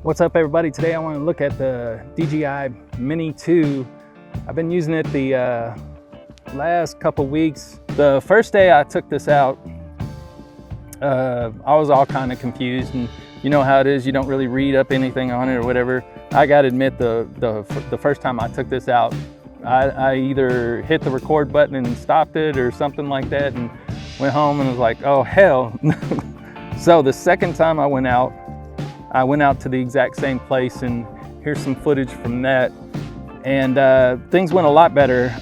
What's up, everybody? Today I want to look at the DJI Mini 2. I've been using it the last couple weeks. The first day I took this out, I was all kind of confused, and you know how it is, you don't really read up anything on it or whatever. I gotta admit, the first time I took this out, I either hit the record button and stopped it or something like that, and went home and was like, oh hell. So the second time I went out to the exact same place, and here's some footage from that. And things went a lot better.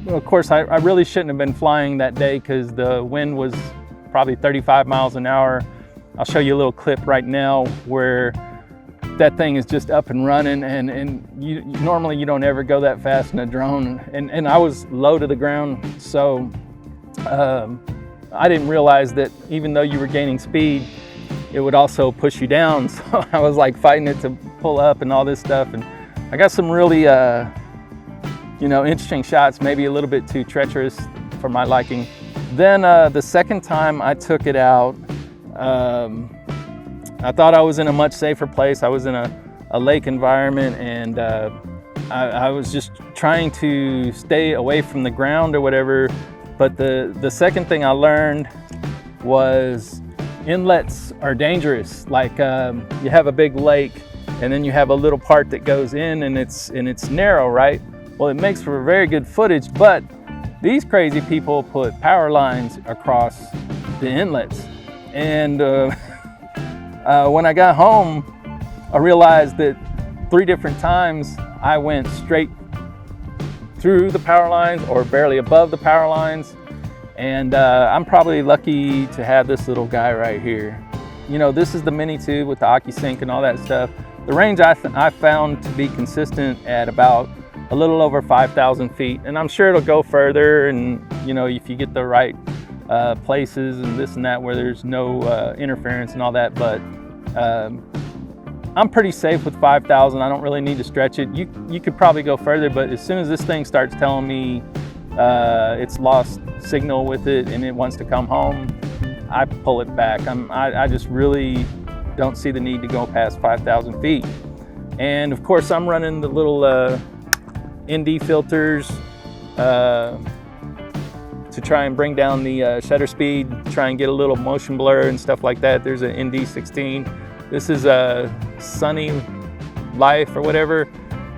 Of course, I really shouldn't have been flying that day because the wind was probably 35 miles an hour. I'll show you a little clip right now where that thing is just up and running, and normally you don't ever go that fast in a drone. And I was low to the ground, so I didn't realize that even though you were gaining speed, it would also push you down. So I was like fighting it to pull up and all this stuff. And I got some really, interesting shots, maybe a little bit too treacherous for my liking. Then the second time I took it out, I thought I was in a much safer place. I was in a lake environment, and I was just trying to stay away from the ground or whatever. But the second thing I learned was inlets are dangerous. Like you have a big lake, and then you have a little part that goes in, and it's narrow, right? Well, it makes for very good footage, but these crazy people put power lines across the inlets. And when I got home, I realized that 3 different times I went straight through the power lines or barely above the power lines. And I'm probably lucky to have this little guy right here. You know, this is the Mini 2 with the OcuSync and all that stuff. The range I found to be consistent at about a little over 5,000 feet. And I'm sure it'll go further, and you know, if you get the right places and this and that where there's no interference and all that. But I'm pretty safe with 5,000. I don't really need to stretch it. You could probably go further, but as soon as this thing starts telling me it's lost signal with it and it wants to come home, I pull it back. I just really don't see the need to go past 5,000 feet. And of course, I'm running the little ND filters to try and bring down the shutter speed, try and get a little motion blur and stuff like that. There's an ND 16. This is a Sunny Life or whatever,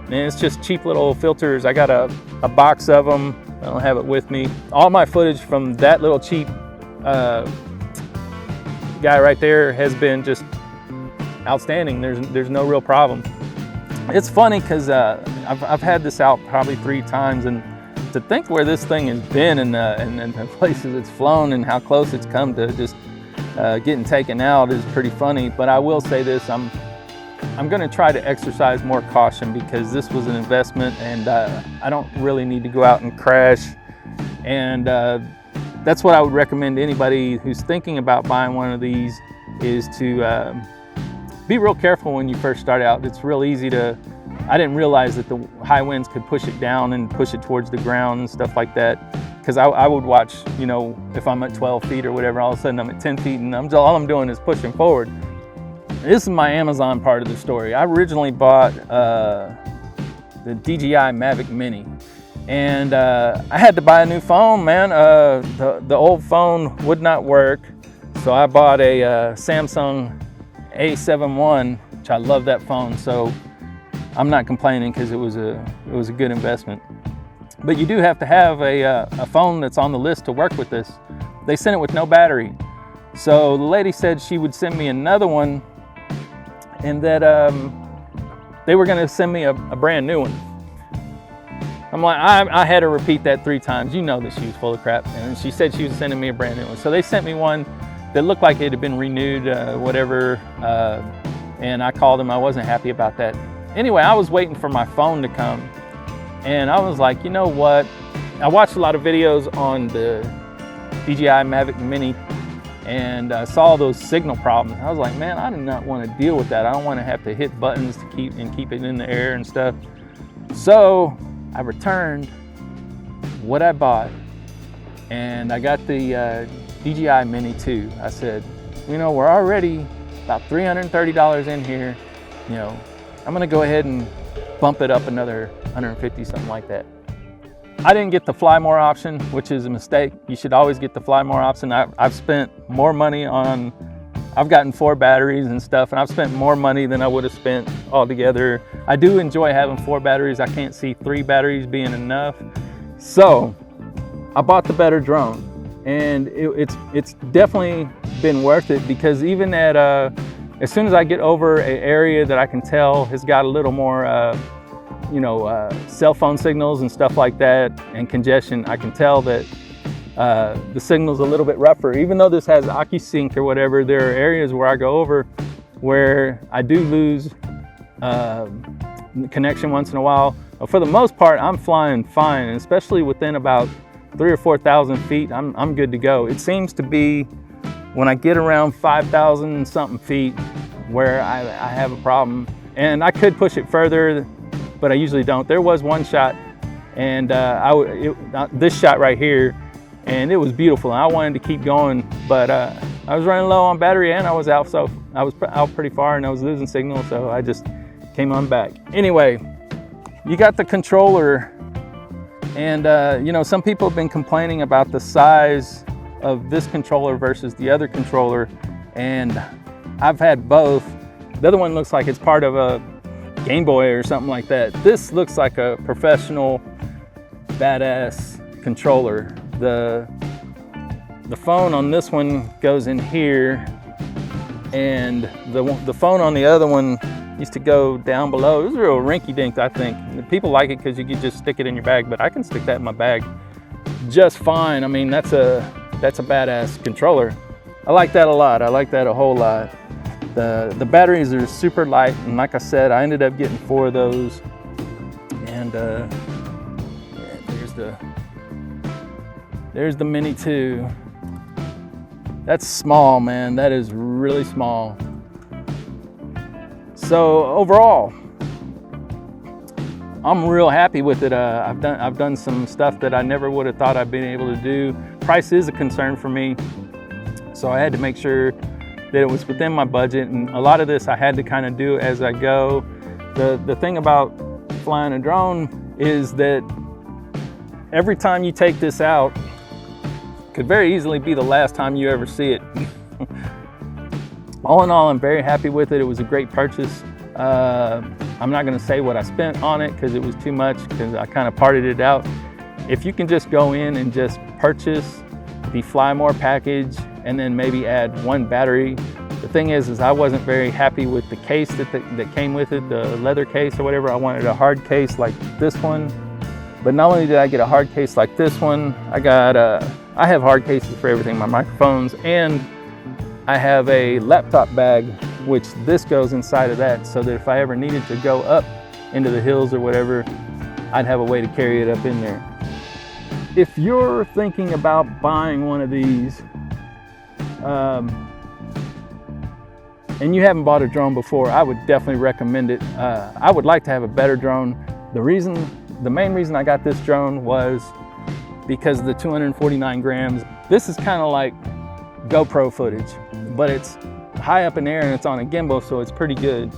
and it's just cheap little filters. I got a box of them. I don't have it with me. All my footage from that little cheap guy right there has been just outstanding. There's no real problem. It's funny because I've had this out probably 3 times, and to think where this thing has been and the places it's flown and how close it's come to just getting taken out is pretty funny. But I will say this, I'm going to try to exercise more caution because this was an investment, and I don't really need to go out and crash. And that's what I would recommend to anybody who's thinking about buying one of these, is to be real careful when you first start out. It's real easy to, I didn't realize that the high winds could push it down and push it towards the ground and stuff like that. Because I would watch, you know, if I'm at 12 feet or whatever, all of a sudden I'm at 10 feet and all I'm doing is pushing forward. This is my Amazon part of the story. I originally bought the DJI Mavic Mini, and I had to buy a new phone, man. The old phone would not work, so I bought a Samsung A7 I, which I love that phone. So I'm not complaining because it was a good investment. But you do have to have a phone that's on the list to work with this. They sent it with no battery, so the lady said she would send me another one, and that they were gonna send me a brand new one. I'm like, I had to repeat that 3 times. You know that she was full of crap. And she said she was sending me a brand new one. So they sent me one that looked like it had been renewed, whatever. And I called them, I wasn't happy about that. Anyway, I was waiting for my phone to come. And I was like, you know what? I watched a lot of videos on the DJI Mavic Mini, and saw those signal problems. I was like, man, I do not want to deal with that. I don't want to have to hit buttons to keep it in the air and stuff. So I returned what I bought, and I got the DJI Mini 2. I said, you know, we're already about $330 in here. you know, I'm gonna go ahead and bump it up another 150, something like that. I didn't get the fly more option, which is a mistake. You should always get the fly more option. I've spent more money on, I've gotten 4 batteries and stuff, and I've spent more money than I would have spent altogether. I do enjoy having 4 batteries. I can't see 3 batteries being enough. So I bought the better drone, and it's definitely been worth it, because even at, as soon as I get over an area that I can tell has got a little more, you know, cell phone signals and stuff like that, and congestion, I can tell that the signal's a little bit rougher. Even though this has OcuSync or whatever, there are areas where I go over where I do lose connection once in a while. But for the most part, I'm flying fine, and especially within about 3,000 or 4,000 feet, I'm good to go. It seems to be when I get around 5,000 something feet where I have a problem, and I could push it further, but I usually don't. There was one shot, and this shot right here, and it was beautiful, and I wanted to keep going, but I was running low on battery, and I was out, so I was out pretty far, and I was losing signal, so I just came on back. Anyway, you got the controller, and you know, some people have been complaining about the size of this controller versus the other controller, and I've had both. The other one looks like it's part of a Game Boy or something like that. This looks like a professional, badass controller. The phone on this one goes in here, and the phone on the other one used to go down below. It was real rinky-dink, I think. People like it because you could just stick it in your bag, but I can stick that in my bag just fine. I mean, that's a badass controller. I like that a lot. I like that a whole lot. The batteries are super light, and like I said, I ended up getting 4 of those. And there's the Mini 2. That's small, man. That is really small. So overall, I'm real happy with it. I've done some stuff that I never would have thought I'd been able to do. Price is a concern for me, so I had to make sure that it was within my budget, and a lot of this I had to kind of do as I go. The thing about flying a drone is that every time you take this out could very easily be the last time you ever see it. All in all, I'm very happy with it. It was a great purchase. I'm not gonna say what I spent on it because it was too much, because I kind of parted it out. If you can just go in and just purchase the Fly More package and then maybe add 1 battery. The thing is I wasn't very happy with the case that came with it, the leather case or whatever. I wanted a hard case like this one. But not only did I get a hard case like this one, I have hard cases for everything, my microphones, and I have a laptop bag, which this goes inside of that, so that if I ever needed to go up into the hills or whatever, I'd have a way to carry it up in there. If you're thinking about buying one of these, and you haven't bought a drone before, I would definitely recommend it. I would like to have a better drone. The main reason I got this drone was because of the 249 grams. This is kind of like GoPro footage, but it's high up in the air and it's on a gimbal, so it's pretty good.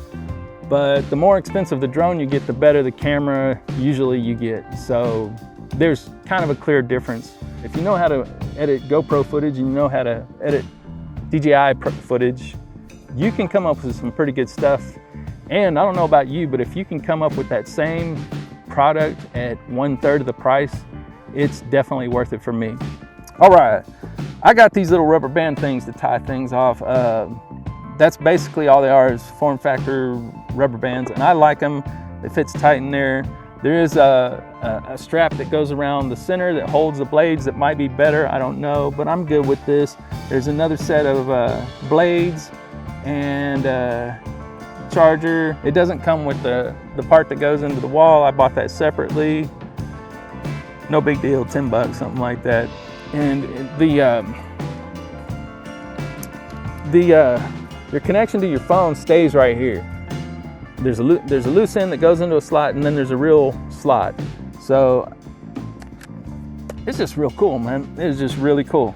But the more expensive the drone you get, the better the camera usually you get. So there's kind of a clear difference. If you know how to edit GoPro footage and you know how to edit DJI footage, you can come up with some pretty good stuff. And I don't know about you, but if you can come up with that same product at 1/3 of the price, it's definitely worth it for me. All right, I got these little rubber band things to tie things off. That's basically all they are, is form factor rubber bands, and I like them. It fits tight in there. There is a strap that goes around the center that holds the blades that might be better, I don't know, but I'm good with this. There's another set of blades and charger. It doesn't come with the part that goes into the wall. I bought that separately. No big deal, 10 bucks, something like that. And your connection to your phone stays right here. There's a loose end that goes into a slot, and then there's a real slot. So it's just real cool, man. It's just really cool.